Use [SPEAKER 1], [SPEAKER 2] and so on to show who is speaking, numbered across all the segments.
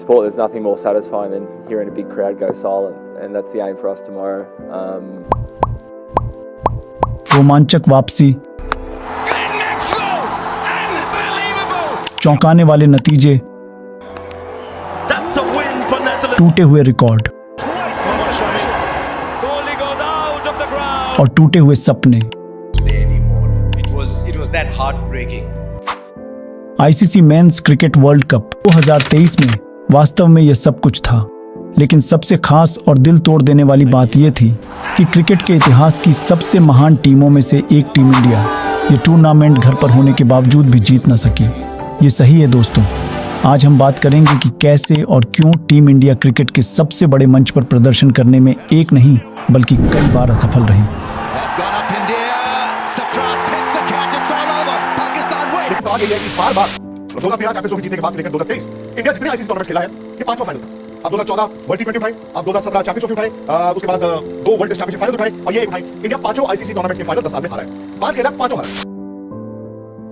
[SPEAKER 1] sport, there's nothing more satisfying than hearing a big crowd go silent, and that's the aim for us tomorrow.
[SPEAKER 2] रोमांचक वापसी, चौंकाने वाले नतीजे, टूटे हुए रिकॉर्ड और टूटे हुए सपने। ICC men's cricket world cup 2023 में वास्तव में यह सब कुछ था, लेकिन सबसे खास और दिल तोड़ देने वाली बात यह थी कि क्रिकेट के इतिहास की सबसे महान टीमों में से एक टीम इंडिया ये टूर्नामेंट घर पर होने के बावजूद भी जीत न सकी। ये सही है दोस्तों। आज हम बात करेंगे कि कैसे और क्यों टीम इंडिया क्रिकेट के सबसे बड़े मंच पर प्रदर्शन करने में एक नहीं बल्कि कई बार असफल रही।
[SPEAKER 3] बार 2013 चैंपियंस ट्रॉफी जीतने के बाद से लेकर 2023 इंडिया जितने आईसीसी टूर्नामेंट खेला है ये पांचवा फाइनल था। अब 2014 वर्ल्ड टी20 उठाई, अब 2017 चैंपियंस ट्रॉफी उठाई, उसके बाद 2 वर्ल्ड टेस्ट चैंपियनशिप फाइनल उठाई और ये उठाई। इंडिया पांचों आईसीसी टूर्नामेंट्स के फाइनल 10 साल में हारा है। 5 खेला, पांचों हारा।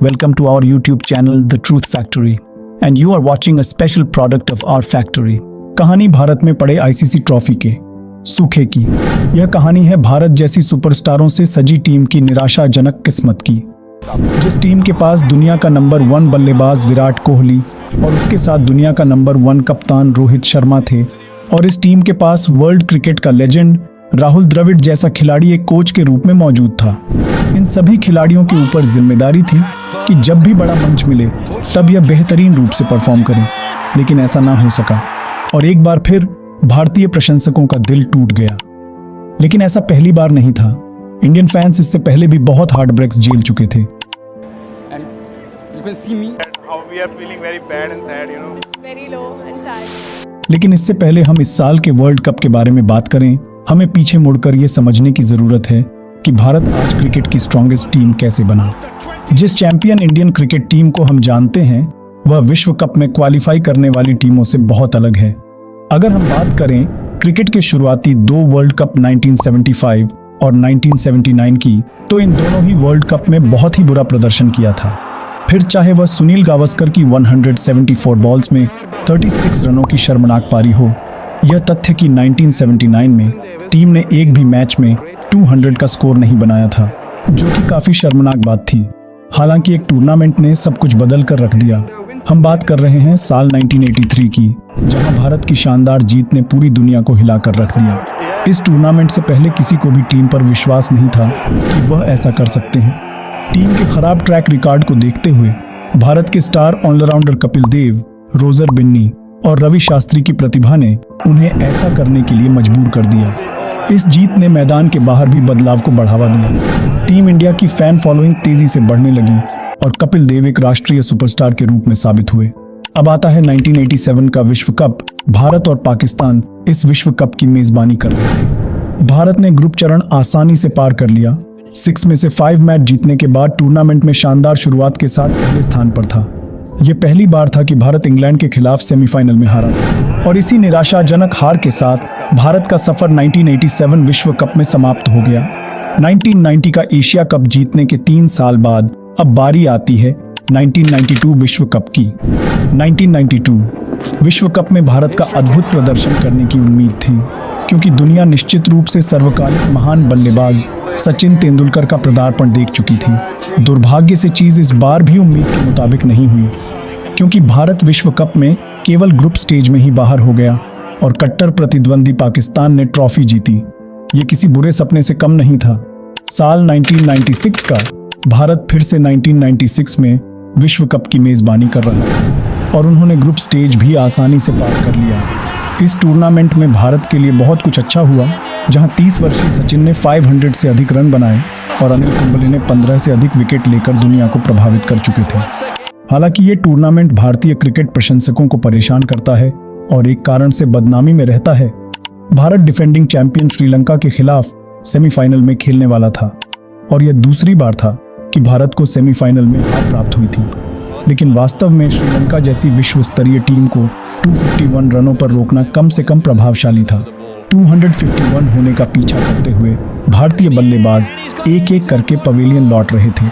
[SPEAKER 2] Welcome to our YouTube channel The Truth Factory and you are watching a special product of our factory। कहानी भारत में पड़े आईसीसी ट्रॉफी के सूखे की। यह कहानी है भारत जैसी सुपरस्टारों से सजी टीम की निराशाजनक किस्मत की, जिस टीम के पास दुनिया का नंबर 1 बल्लेबाज विराट कोहली और उसके साथ दुनिया का नंबर 1 कप्तान रोहित शर्मा थे, और इस टीम के पास वर्ल्ड क्रिकेट का लेजेंड राहुल द्रविड़ जैसा खिलाड़ी एक कोच के रूप में मौजूद था। इन सभी खिलाड़ियों के ऊपर जिम्मेदारी थी कि जब भी बड़ा मंच मिले तब यह बेहतरीन रूप से परफॉर्म करें, लेकिन ऐसा ना हो सका और एक बार फिर भारतीय प्रशंसकों का दिल टूट गया। लेकिन ऐसा पहली बार नहीं था। इंडियन फैंस इससे पहले भी बहुत हार्ट ब्रेक्स झेल चुके थे। लेकिन इससे पहले हम इस साल के वर्ल्ड कप के बारे में बात करें, हमें पीछे मुड़कर यह समझने की जरूरत है कि भारत आज क्रिकेट की स्ट्रॉन्गेस्ट टीम कैसे बना। जिस चैंपियन इंडियन क्रिकेट टीम को हम जानते हैं वह विश्व कप में क्वालिफाई करने वाली टीमों से बहुत अलग है। अगर हम बात करें क्रिकेट के शुरुआती 2 वर्ल्ड कप 1975 और 1979 की, तो इन दोनों ही वर्ल्ड कप में बहुत ही बुरा प्रदर्शन किया था। फिर चाहे वह सुनील गावस्कर की 174 बॉल्स में 36 रनों की शर्मनाक पारी हो, यह तथ्य कि 1979 में टीम ने एक भी मैच में 200 का स्कोर नहीं बनाया था, जो कि काफी शर्मनाक बात थी। हालांकि एक टूर्नामेंट ने सब कुछ बदल कर रख दिया। हम बात कर रहे हैं साल 1983 की, जहां भारत की शानदार जीत ने पूरी दुनिया को हिला कर रख दिया। इस टूर्नामेंट से पहले किसी को भी टीम पर विश्वास नहीं था कि वह ऐसा कर सकते हैं। टीम के खराब ट्रैक रिकॉर्ड को देखते हुए भारत के star allrounder Kapil Dev, Roger Binni और रवि शास्त्री की प्रतिभा ने उन्हें ऐसा करने के लिए मजबूर कर दिया। इस जीत ने मैदान के बाहर भी बदलाव को बढ़ावा दिया। टीम इंडिया की फैन फॉलोइंग तेजी से बढ़ने लगी और कपिल देव एक राष्ट्रीय सुपरस्टार के रूप में साबित हुए। अब आता है 1987 का विश्व कप। भारत और पाकिस्तान इस विश्व कप की मेजबानी कर रहे थे। भारत ने ग्रुप चरण आसानी से पार कर लिया। 6 में से 5 मैच जीतने के बाद टूर्नामेंट में शानदार शुरुआत के साथ पहले स्थान पर था। यह पहली बार था कि भारत इंग्लैंड के खिलाफ सेमीफाइनल में हारा था, और इसी निराशाजनक हार के साथ भारत का सफर 1987 विश्व कप में समाप्त हो गया। 1990 का एशिया कप जीतने के 3 साल बाद अब बारी आती है 1992 विश्व कप की। 1992 विश्व कप में भारत का अद्भुत प्रदर्शन करने की उम्मीद थी, क्योंकि दुनिया निश्चित रूप से सर्वकालिक महान बल्लेबाज सचिन तेंदुलकर का पदार्पण देख चुकी थी। दुर्भाग्य से चीज इस बार भी उम्मीद के मुताबिक नहीं हुई, क्योंकि भारत विश्व कप में केवल ग्रुप स्टेज में ही बाहर हो गया और कट्टर प्रतिद्वंदी पाकिस्तान ने ट्रॉफी जीती। ये किसी बुरे सपने से कम नहीं था। साल 1996 का भारत फिर से 1996 में विश्व कप की मेजबानी कर रहा था और उन्होंने ग्रुप स्टेज भी आसानी से पार कर लिया। इस टूर्नामेंट में भारत के लिए बहुत कुछ अच्छा हुआ, जहां 30 वर्षीय सचिन ने 500 से अधिक रन बनाए और अनिल कुंबले ने 15 से अधिक विकेट लेकर दुनिया को प्रभावित कर चुके थे। हालांकि ये टूर्नामेंट भारतीय क्रिकेट प्रशंसकों को परेशान करता है और एक कारण से बदनामी में रहता है। भारत डिफेंडिंग चैंपियन श्रीलंका के खिलाफ सेमीफाइनल में खेलने वाला था और यह दूसरी बार था कि भारत को सेमीफाइनल में हार प्राप्त हुई थी। लेकिन वास्तव में श्रीलंका जैसी विश्व स्तरीय टीम को 251 रनों पर रोकना कम से कम प्रभावशाली था। 251 होने का पीछा करते हुए भारतीय बल्लेबाज एक एक करके पवेलियन लौट रहे थे।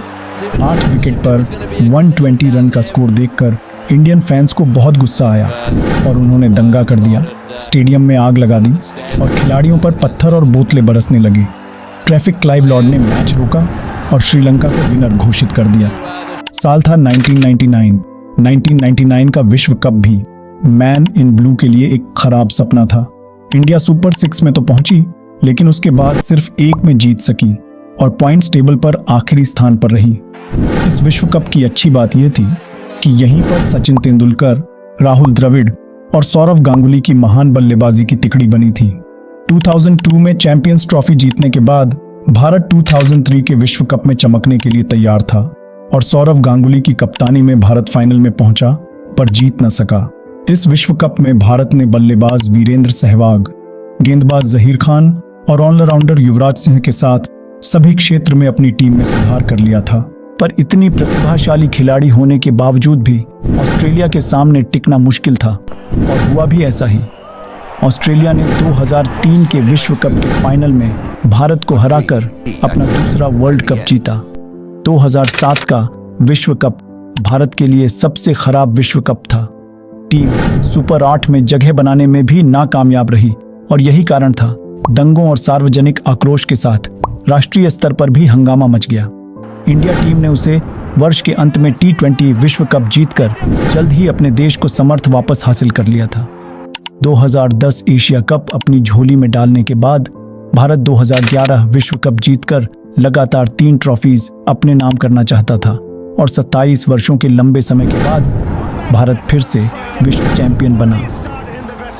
[SPEAKER 2] 8 विकेट पर 120 रन का स्कोर देखकर इंडियन फैंस को बहुत गुस्सा आया और उन्होंने दंगा कर दिया, स्टेडियम में आग लगा दी और खिलाड़ियों पर पत्थर और बोतलें बरसने लगी। ट्रैफिक क्लाइव लॉर्ड ने मैच रोका और श्रीलंका को विनर घोषित कर दिया। साल था 1999 का विश्व कप भी मैन इन ब्लू के लिए एक खराब सपना था। इंडिया सुपर 6 में तो पहुंची, लेकिन उसके बाद सिर्फ एक में जीत सकी और पॉइंट्स टेबल पर आखिरी स्थान पर रही। इस विश्व कप की अच्छी बात यह थी कि यहीं पर सचिन तेंदुलकर, राहुल द्रविड़ और सौरव गांगुली की महान बल्लेबाजी की तिकड़ी बनी थी। 2002 में चैंपियंस ट्रॉफी जीतने के बाद भारत 2003 के विश्व कप में चमकने के लिए तैयार था और सौरव गांगुली की कप्तानी में भारत फाइनल में पहुंचा पर जीत न सका। इस विश्व कप में भारत ने बल्लेबाज वीरेंद्र सहवाग, गेंदबाज जहीर खान और ऑलराउंडर युवराज सिंह के साथ सभी क्षेत्र में अपनी टीम में सुधार कर लिया था। पर इतनी प्रतिभाशाली खिलाड़ी होने के बावजूद भी ऑस्ट्रेलिया के सामने टिकना मुश्किल था और हुआ भी ऐसा ही। ऑस्ट्रेलिया ने 2003 के विश्व कप के फाइनल में भारत को हराकर अपना दूसरा वर्ल्ड कप जीता। 2007 का विश्व कप भारत के लिए सबसे खराब विश्व कप था। टीम सुपर 8 में जगह बनाने में भी नाकामयाब रही और यही कारण था दंगों और सार्वजनिक आक्रोश के साथ राष्ट्रीय स्तर पर भी हंगामा मच गया। इंडिया टीम ने उसे वर्ष के अंत में T20 विश्व कप जीतकर जल्द ही अपने देश को समर्थ वापस हासिल कर लिया था। 2010 एशिया कप अपनी झोली में डालने के बाद भारत 2011 विश्व कप जीतकर लगातार 3 ट्रॉफीज अपने नाम करना चाहता था और 27 वर्षों के लंबे समय के बाद भारत फिर से विश्व चैंपियन बना।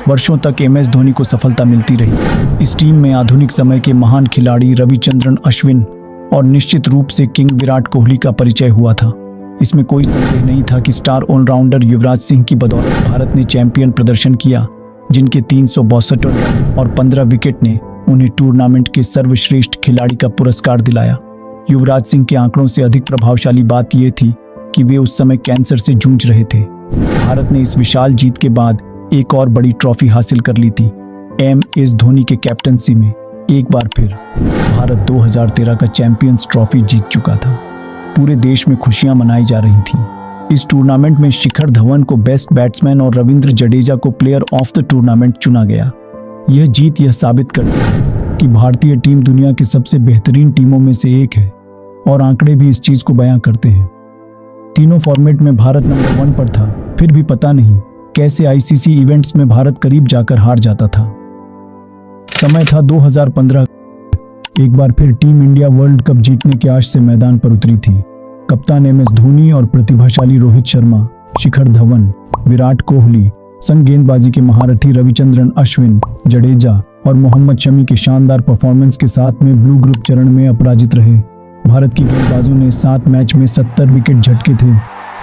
[SPEAKER 2] वर्षों तक MS धोनी को सफलता मिलती रही। इस टीम में आधुनिक समय के महान खिलाड़ी रविचंद्रन अश्विन और निश्चित रूप से किंग विराट कोहली का परिचय हुआ था। इसमें कोई संदेह नहीं था कि स्टार ऑलराउंडर युवराज सिंह की बदौलत भारत ने चैंपियन प्रदर्शन किया, जिनके 362 रन और 15 विकेट ने उन्हें टूर्नामेंट के सर्वश्रेष्ठ खिलाड़ी का पुरस्कार दिलाया। युवराज सिंह के आंकड़ों से अधिक प्रभावशाली बात यह थी कि वे उस समय कैंसर से जूझ रहे थे। भारत ने इस विशाल जीत के बाद एक और बड़ी ट्रॉफी हासिल कर ली थी। MS धोनी के कैप्टनसी में एक बार फिर भारत 2013 का चैंपियंस ट्रॉफी जीत चुका था। पूरे देश में खुशियां मनाई जा रही थीं। इस टूर्नामेंट में शिखर धवन को बेस्ट बैट्समैन और रविंद्र जडेजा को प्लेयर ऑफ द टूर्नामेंट चुना गया। यह जीत यह साबित करती है कि भारतीय टीम दुनिया की सबसे बेहतरीन टीमों में से एक है और आंकड़े भी इस चीज को बयां करते हैं। तीनों फॉर्मेट में भारत नंबर 1 पर था, फिर भी पता नहीं कैसे ICC इवेंट्स में भारत करीब जाकर हार जाता था। समय था 2015। एक बार फिर टीम इंडिया वर्ल्ड कप जीतने के आश से मैदान पर उतरी थी। कप्तान MS धोनी और प्रतिभाशाली रोहित शर्मा, शिखर धवन, विराट कोहली, संग गेंदबाजी के महारथी रविचंद्रन अश्विन, जडेजा और मोहम्मद शमी के शानदार परफॉर्मेंस के साथ में ब्लू ग्रुप चरण में अपराजित रहे। भारत की गेंदबाजों ने 7 मैच में 70 विकेट झटके थे।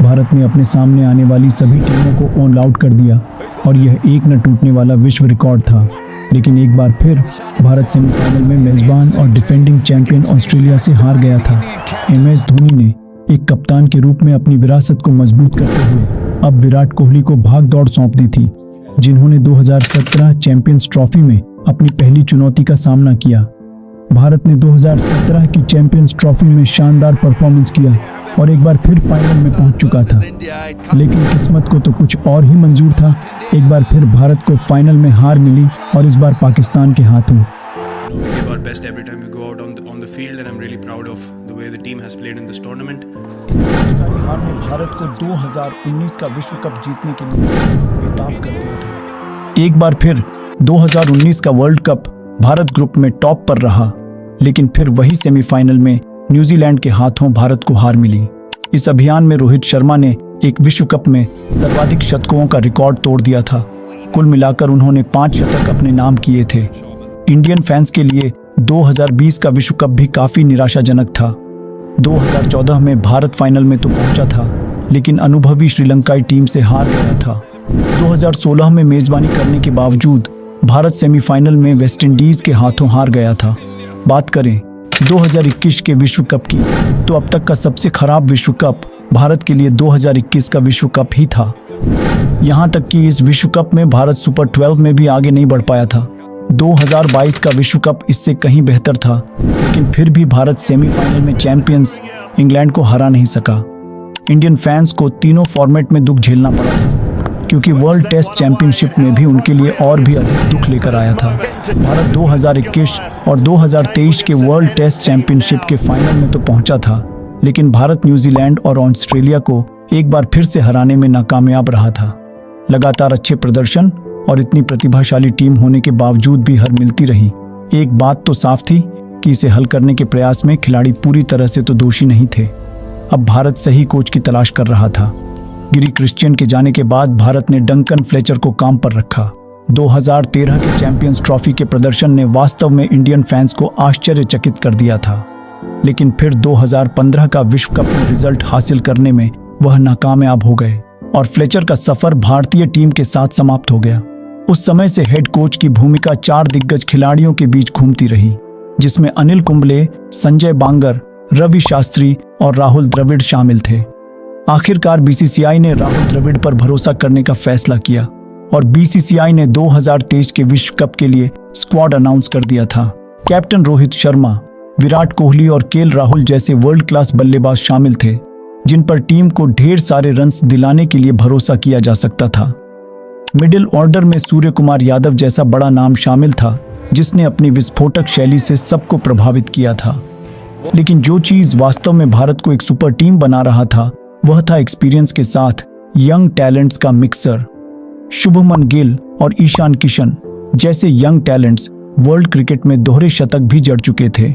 [SPEAKER 2] भारत ने अपने सामने आने वाली सभी टीमों को ऑल आउट कर दिया और यह एक न टूटने वाला विश्व रिकॉर्ड था। लेकिन एक बार फिर भारत सेमीफाइनल में मेजबान और डिफेंडिंग चैंपियन ऑस्ट्रेलिया से हार गया था। MS धोनी ने एक कप्तान के रूप में अपनी विरासत को मजबूत करते हुए अब विराट कोहली को भाग दौड़ सौंप दी थी, जिन्होंने 2017 चैंपियंस ट्रॉफी में अपनी पहली चुनौती का सामना किया। भारत ने 2017 की चैंपियंस ट्रॉफी में शानदार परफॉर्मेंस किया और एक बार फिर फाइनल में पहुंच चुका था, लेकिन किस्मत को तो कुछ और ही मंजूर था। एक बार फिर भारत को फाइनल में हार मिली और इस बार पाकिस्तान के हाथों।
[SPEAKER 4] We give our best every time we go out on the field, and I'm really proud of the way the team has played in this tournament.
[SPEAKER 2] इस हार ने भारत को 2019 का विश्व कप जीतने के लिए बेताब कर दिया था। एक बार फिर 2019 का वर्ल्ड कप भारत ग्रुप में टॉप पर रहा, लेकिन फिर वही सेमीफाइनल में न्यूजीलैंड के हाथों भारत को हार मिली। इस अभियान में रोहित शर्मा ने एक विश्व कप में सर्वाधिक शतकों का रिकॉर्ड तोड़ दिया था। कुल मिलाकर उन्होंने 5 शतक अपने नाम किए थे। इंडियन फैंस के लिए 2020 का विश्व कप भी काफी निराशाजनक था। 2014 में भारत फाइनल में तो पहुंचा था, लेकिन अनुभवी श्रीलंकाई टीम से हार गया था। 2016 में मेजबानी करने के बावजूद भारत सेमीफाइनल में वेस्टइंडीज के हाथों हार गया था। बात करें 2021 के विश्व कप की, तो अब तक का सबसे खराब विश्व कप भारत के लिए 2021 का विश्व कप ही था। यहां तक कि इस विश्व कप में भारत सुपर 12 में भी आगे नहीं बढ़ पाया था। 2022 का विश्व कप इससे कहीं बेहतर था, लेकिन फिर भी भारत सेमीफाइनल में चैंपियंस इंग्लैंड को हरा नहीं सका। इंडियन फैंस को तीनों फॉर्मेट में दुख झेलना पड़ा था, क्योंकि वर्ल्ड टेस्ट चैंपियनशिप में भी उनके लिए और भी अधिक दुख लेकर आया था। भारत 2021 और 2023 के वर्ल्ड टेस्ट चैंपियनशिप के फाइनल में तो पहुंचा था, लेकिन भारत न्यूजीलैंड और ऑस्ट्रेलिया को एक बार फिर से हराने में नाकामयाब रहा था। लगातार अच्छे प्रदर्शन और इतनी प्रतिभाशाली टीम होने के बावजूद भी हार मिलती रही। एक बात तो साफ थी कि इसे हल करने के प्रयास में खिलाड़ी पूरी तरह से तो दोषी नहीं थे। अब भारत सही कोच की तलाश कर रहा था। गिरी क्रिश्चियन के जाने के बाद भारत ने डंकन फ्लेचर को काम पर रखा। 2013 के चैंपियंस ट्रॉफी के प्रदर्शन ने वास्तव में इंडियन फैंस को आश्चर्यचकित कर दिया था, लेकिन फिर 2015 का विश्व कप में रिजल्ट हासिल करने में वह नाकामयाब हो गए और फ्लेचर का सफर भारतीय टीम के साथ समाप्त हो गया। उस समय से हेड कोच की भूमिका 4 दिग्गज खिलाड़ियों के बीच घूमती रही, जिसमें अनिल कुंबले, संजय बांगर, रवि शास्त्री और राहुल द्रविड़ शामिल थे। आखिरकार बीसीसीआई ने राहुल द्रविड़ पर भरोसा करने का फैसला किया और बीसीसीआई ने 2023 के विश्व कप के लिए स्क्वाड अनाउंस कर दिया था। कैप्टन रोहित शर्मा, विराट कोहली और केएल राहुल जैसे वर्ल्ड क्लास बल्लेबाज शामिल थे, जिन पर टीम को ढेर सारे रन्स दिलाने के लिए भरोसा किया जा सकता था। मिडिल ऑर्डर में सूर्य कुमार यादव जैसा बड़ा नाम शामिल था, जिसने अपनी विस्फोटक शैली से सबको प्रभावित किया था। लेकिन जो चीज वास्तव में भारत को एक सुपर टीम बना रहा था, वह था एक्सपीरियंस के साथ यंग टैलेंट्स का मिक्सर। शुभमन गिल और ईशान किशन जैसे यंग टैलेंट्स वर्ल्ड क्रिकेट में दोहरे शतक भी जड़ चुके थे।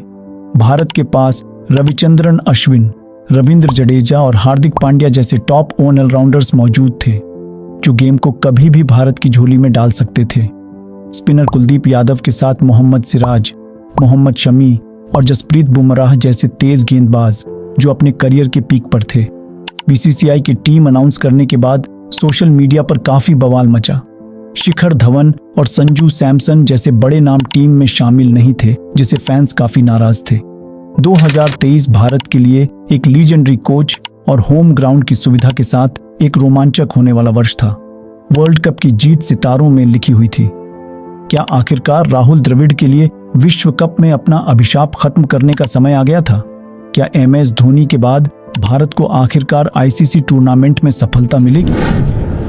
[SPEAKER 2] भारत के पास रविचंद्रन अश्विन, रविंद्र जडेजा और हार्दिक पांड्या जैसे टॉप ऑलराउंडर्स मौजूद थे, जो गेम को कभी भी भारत की झोली में डाल सकते थे। स्पिनर कुलदीप यादव के साथ मोहम्मद सिराज, मोहम्मद शमी और जसप्रीत बुमराह जैसे तेज गेंदबाज जो अपने करियर के पीक पर थे। बीसीसीआई की टीम अनाउंस करने के बाद सोशल मीडिया पर काफी बवाल मचा। शिखर धवन और संजू सैमसन जैसे बड़े नाम टीम में शामिल नहीं थे, जिसे फैंस काफी नाराज थे। 2023 भारत के लिए एक लीजेंडरी कोच और होम ग्राउंड की सुविधा के साथ एक रोमांचक होने वाला वर्ष था। वर्ल्ड कप की जीत सितारों में लिखी हुई थी। क्या आखिरकार राहुल द्रविड़ के लिए विश्व कप में अपना अभिशाप खत्म करने का समय आ गया था? क्या MS धोनी के बाद भारत को आखिरकार ICC टूर्नामेंट में सफलता मिलेगी?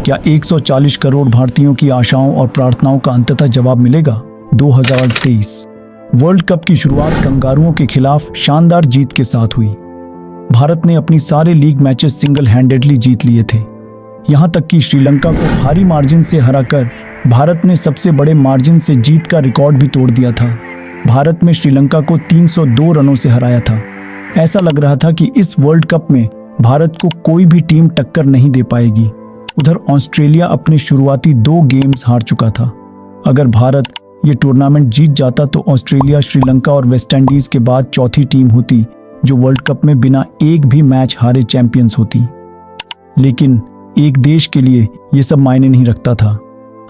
[SPEAKER 2] क्या 140 करोड़ भारतीयों की आशाओं और प्रार्थनाओं का अंततः जवाब मिलेगा? 2023 वर्ल्ड कप की शुरुआत कंगारुओं के खिलाफ शानदार जीत के साथ हुई। भारत ने अपनी सारे लीग मैचेस सिंगल हैंडेडली जीत लिए थे। यहां तक कि श्रीलंका को भारी मार्जिन से हराकर भारत ने सबसे बड़े मार्जिन से जीत का रिकॉर्ड भी तोड़ दिया था। भारत में श्रीलंका को 302 रनों से हराया था। ऐसा लग रहा था कि इस वर्ल्ड कप में भारत को कोई भी टीम टक्कर नहीं दे पाएगी। उधर ऑस्ट्रेलिया अपने शुरुआती 2 गेम्स हार चुका था। अगर भारत ये टूर्नामेंट जीत जाता तो ऑस्ट्रेलिया, श्रीलंका और वेस्टइंडीज के बाद चौथी टीम होती जो वर्ल्ड कप में बिना एक भी मैच हारे चैंपियंस होती। लेकिन एक देश के लिए ये सब मायने नहीं रखता था।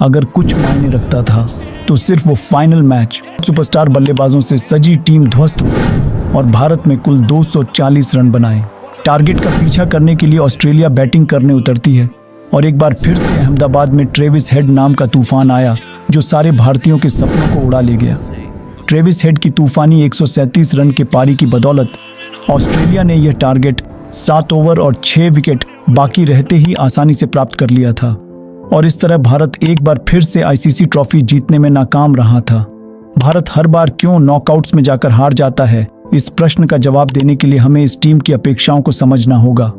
[SPEAKER 2] अगर कुछ मायने रखता था तो सिर्फ वो फाइनल मैच। सुपरस्टार बल्लेबाजों से सजी टीम ध्वस्त हो गई और भारत में कुल 240 रन बनाए। टारगेट का पीछा करने के लिए ऑस्ट्रेलिया बैटिंग करने उतरती है और एक बार फिर से अहमदाबाद में ट्रेविस हेड नाम का तूफान आया, जो सारे भारतीयों के सपनों को उड़ा ले गया। ट्रेविस हेड की तूफानी 137 रन के पारी की बदौलत ऑस्ट्रेलिया ने यह टारगेट 7 ओवर और 6 विकेट बाकी रहते ही आसानी से प्राप्त कर लिया था और इस तरह भारत एक बार फिर से ICC ट्रॉफी जीतने में नाकाम रहा था। भारत हर बार क्यों नॉकआउट्स में जाकर हार जाता है, इस प्रश्न का जवाब देने के लिए हमें इस टीम की अपेक्षाओं को समझना होगा।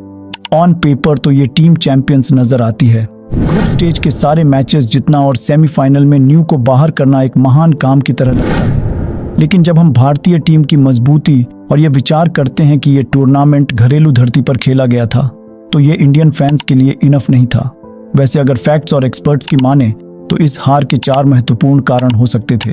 [SPEAKER 2] ऑन पेपर तो ये टीम चैंपियंस नजर आती है। ग्रुप स्टेज के सारे मैचेस जितना और सेमीफाइनल में न्यू को बाहर करना एक महान काम की तरह लगता है, लेकिन जब हम भारतीय टीम की मजबूती और यह विचार करते हैं कि यह टूर्नामेंट घरेलू धरती पर खेला गया था, तो ये इंडियन फैंस के लिए इनफ नहीं था। वैसे अगर फैक्ट्स और एक्सपर्ट्स की माने तो इस हार के 4 महत्वपूर्ण कारण हो सकते थे।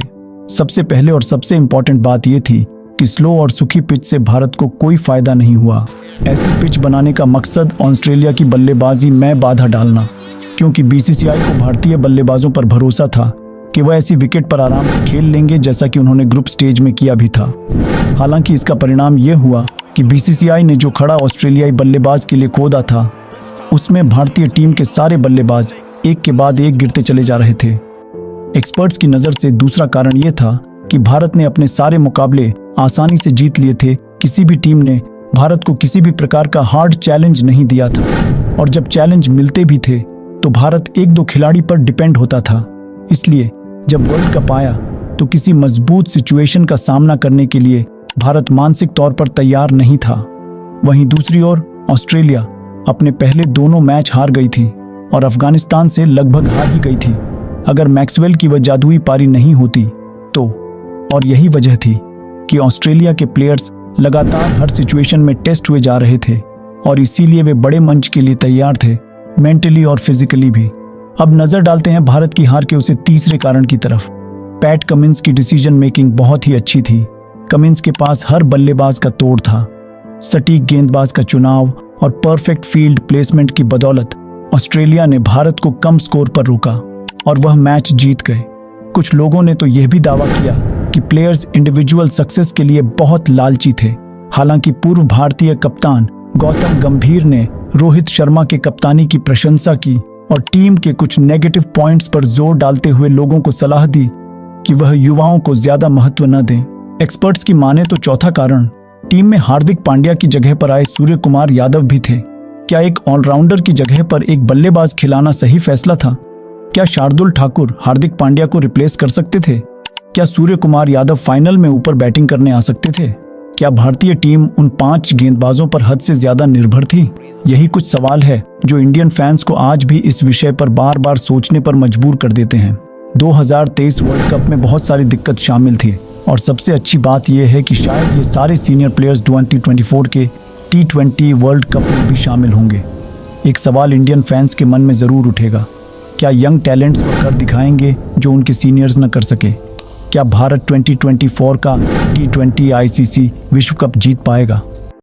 [SPEAKER 2] सबसे पहले और सबसे इंपॉर्टेंट बात यह थी कि स्लो और सूखी पिच से भारत को कोई फायदा नहीं हुआ। ऐसी पिच बनाने का मकसद ऑस्ट्रेलिया की बल्लेबाजी में बाधा डालना, क्योंकि बीसीसीआई को भारतीय बल्लेबाजों पर भरोसा था कि वह ऐसी विकेट पर आराम से खेल लेंगे जैसा कि उन्होंने ग्रुप स्टेज में किया भी था। हालांकि इसका परिणाम यह हुआ कि बीसीसीआई ने जो खड़ा ऑस्ट्रेलियाई बल्लेबाज के लिए खोदा था, उसमें भारतीय टीम के सारे बल्लेबाज एक के बाद एक गिरते चले जा रहे थे। एक्सपर्ट्स की नज़र से दूसरा कारण यह था कि भारत ने अपने सारे मुकाबले आसानी से जीत लिए थे। किसी भी टीम ने भारत को किसी भी प्रकार का हार्ड चैलेंज नहीं दिया था, और जब चैलेंज मिलते भी थे तो भारत एक दो खिलाड़ी पर डिपेंड होता था। इसलिए जब वर्ल्ड कप आया तो किसी मजबूत सिचुएशन का सामना करने के लिए भारत मानसिक तौर पर तैयार नहीं था। वहीं दूसरी ओर ऑस्ट्रेलिया अपने पहले दोनों मैच हार गई थी और अफगानिस्तान से लगभग हार ही गई थी। अगर मैक्सवेल की वह जादुई पारी नहीं होती तो, और यही वजह थी कि ऑस्ट्रेलिया के प्लेयर्स लगातार हर सिचुएशन में टेस्ट हुए जा रहे थे और इसीलिए वे बड़े मंच के लिए तैयार थे, मेंटली और फिजिकली भी। अब नजर डालते हैं भारत की हार के उसे तीसरे कारण की तरफ। पैट कमिंस की डिसीजन मेकिंग बहुत ही अच्छी थी। कमिंस के पास हर बल्लेबाज का तोड़ था। सटीक गेंदबाज का चुनाव और परफेक्ट फील्ड प्लेसमेंट की बदौलत ऑस्ट्रेलिया ने भारत को कम स्कोर पर रोका और वह मैच जीत गए। कुछ लोगों ने तो यह भी दावा किया कि प्लेयर्स इंडिविजुअल सक्सेस के लिए बहुत लालची थे। हालांकि पूर्व भारतीय कप्तान गौतम गंभीर ने रोहित शर्मा के कप्तानी की प्रशंसा की और टीम के कुछ नेगेटिव पॉइंट्स पर जोर डालते हुए लोगों को सलाह दी कि वह युवाओं को ज्यादा महत्व न दें। एक्सपर्ट्स की माने तो चौथा कारण टीम में हार्दिक पांड्या की जगह पर आए सूर्य कुमार यादव भी थे। क्या एक ऑलराउंडर की जगह पर एक बल्लेबाज खिलाना सही फैसला था? क्या शार्दुल ठाकुर हार्दिक पांड्या को रिप्लेस कर सकते थे? क्या सूर्य कुमार यादव फाइनल में ऊपर बैटिंग करने आ सकते थे? क्या भारतीय टीम उन 5 गेंदबाजों पर हद से ज्यादा निर्भर थी? यही कुछ सवाल है जो इंडियन फैंस को आज भी इस विषय पर बार बार सोचने पर मजबूर कर देते हैं। 2023 वर्ल्ड कप में बहुत सारी दिक्कत शामिल थी और सबसे अच्छी बात यह है कि शायद ये सारे सीनियर प्लेयर्स 2024 के T20 वर्ल्ड कप में भी शामिल होंगे। एक सवाल इंडियन फैंस के मन में जरूर उठेगा, क्या यंग टैलेंट्स वो कर दिखाएंगे जो उनके सीनियर्स न कर सके? क्या भारत 2024 का T20 ICC विश्व कप जीत पाएगा?